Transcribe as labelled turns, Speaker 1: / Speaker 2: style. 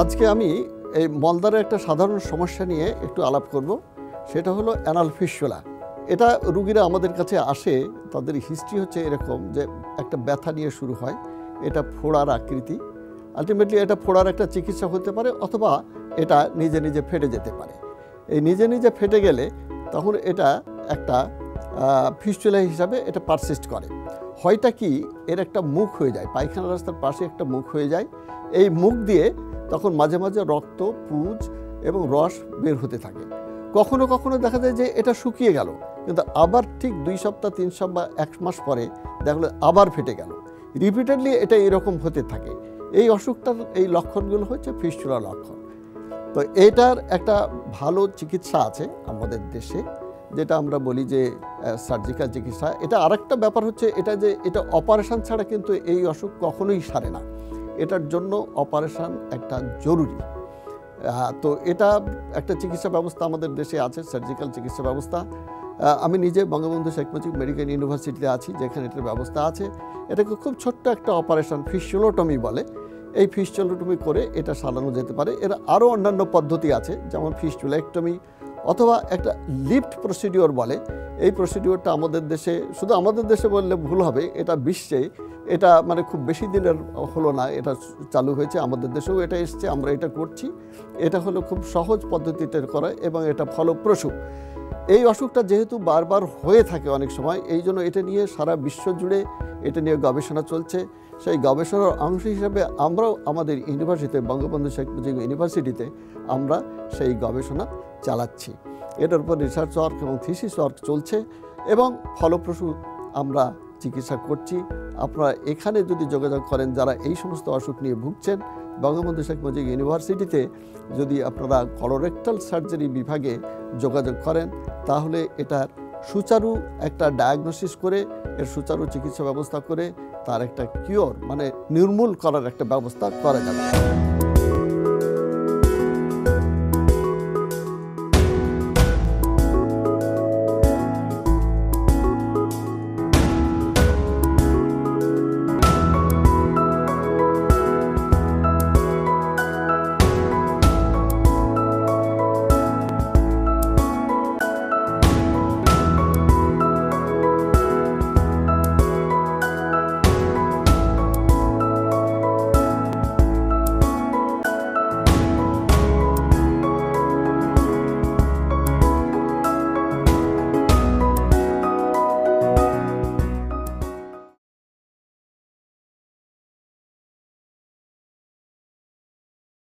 Speaker 1: আজকে আমি এই মলদ্বারের একটা সাধারণ সমস্যা নিয়ে একটু আলাপ করব। সেটা হলো অ্যানাল ফিস্টুলা। এটা রুগীরা আমাদের কাছে আসে, তাদের হিস্ট্রি হচ্ছে এরকম যে একটা ব্যথা নিয়ে শুরু হয়, এটা ফোড়ার আকৃতি। আলটিমেটলি এটা ফোড়ার একটা চিকিৎসা হতে পারে, অথবা এটা নিজে নিজে ফেটে যেতে পারে। এই নিজে নিজে ফেটে গেলে তখন এটা একটা ফিস্টুলা হিসাবে এটা পারসিস্ট করে। হয়টা কি, এর একটা মুখ হয়ে যায়, পায়খানা রাস্তার পাশে একটা মুখ হয়ে যায়। এই মুখ দিয়ে তখন মাঝে মাঝে রক্ত, পুঁজ এবং রস বের হতে থাকে। কখনো কখনো দেখা যায় যে এটা শুকিয়ে গেল, কিন্তু আবার ঠিক 2 সপ্তাহ 3 সপ্তাহ বা 1 মাস পরে দেখলো আবার ফেটে গেল। রিপিটেডলি এটা এরকম হতে থাকে। এই অসুখটার এই লক্ষণগুলো হচ্ছে ফিস্টুলা লক্ষণ। তো এটার একটা ভালো চিকিৎসা আছে আমাদের দেশে, যেটা আমরা বলি যে সার্জিক্যাল চিকিৎসা। এটা আরেকটা ব্যাপার হচ্ছে এটা যে এটা অপারেশন ছাড়া কিন্তু এই অসুখ কখনোই সারে না। এটার জন্য অপারেশন একটা জরুরি। তো এটা একটা চিকিৎসা ব্যবস্থা আমাদের দেশে আছে, সার্জিক্যাল চিকিৎসা ব্যবস্থা। আমি নিজে বঙ্গবন্ধু শেখ মুজিব মেডিকেল ইউনিভার্সিটিতে আছি, যেখানে এটার ব্যবস্থা আছে। এটাকে খুব ছোট্ট একটা অপারেশন, ফিস্টুলোটমি বলে। এই ফিস্টুলোটমি করে এটা সারানো যেতে পারে। এর আরও অন্যান্য পদ্ধতি আছে, যেমন ফিস্টুলাইকটমি, অথবা একটা লিফট প্রসিডিওর বলে। এই প্রসিডিওরটা আমাদের দেশে, শুধু আমাদের দেশে বললে ভুল হবে, এটা বিশ্বে এটা মানে খুব বেশি দিনের হলো না, এটা চালু হয়েছে। আমাদের দেশেও এটা এসছে, আমরা এটা করছি। এটা হলো খুব সহজ পদ্ধতিতে করা এবং এটা ফলপ্রসূ। এই অসুখটা যেহেতু বারবার হয়ে থাকে অনেক সময়, এই জন্য এটা নিয়ে সারা বিশ্ব জুড়ে এটা নিয়ে গবেষণা চলছে। সেই গবেষণার অংশ হিসাবে আমরাও আমাদের ইউনিভার্সিটিতে, বঙ্গবন্ধু শেখ মুজিব ইউনিভার্সিটিতে আমরা সেই গবেষণা চালাচ্ছি। এটার উপর রিসার্চ ওয়ার্ক এবং থিসিস ওয়ার্ক চলছে এবং ফলপ্রসূ আমরা চিকিৎসা করছি। আপনারা এখানে যদি যোগাযোগ করেন, যারা এই সমস্ত অসুখ নিয়ে ভুগছেন, বঙ্গবন্ধু শেখ মুজিব ইউনিভার্সিটিতে যদি আপনারা কলোরেক্টাল সার্জারি বিভাগে যোগাযোগ করেন, তাহলে এটার সুচারু একটা ডায়াগনোসিস করে, এর সুচারু চিকিৎসা ব্যবস্থা করে তার একটা কিওর মানে নির্মূল করার একটা ব্যবস্থা করা যাবে।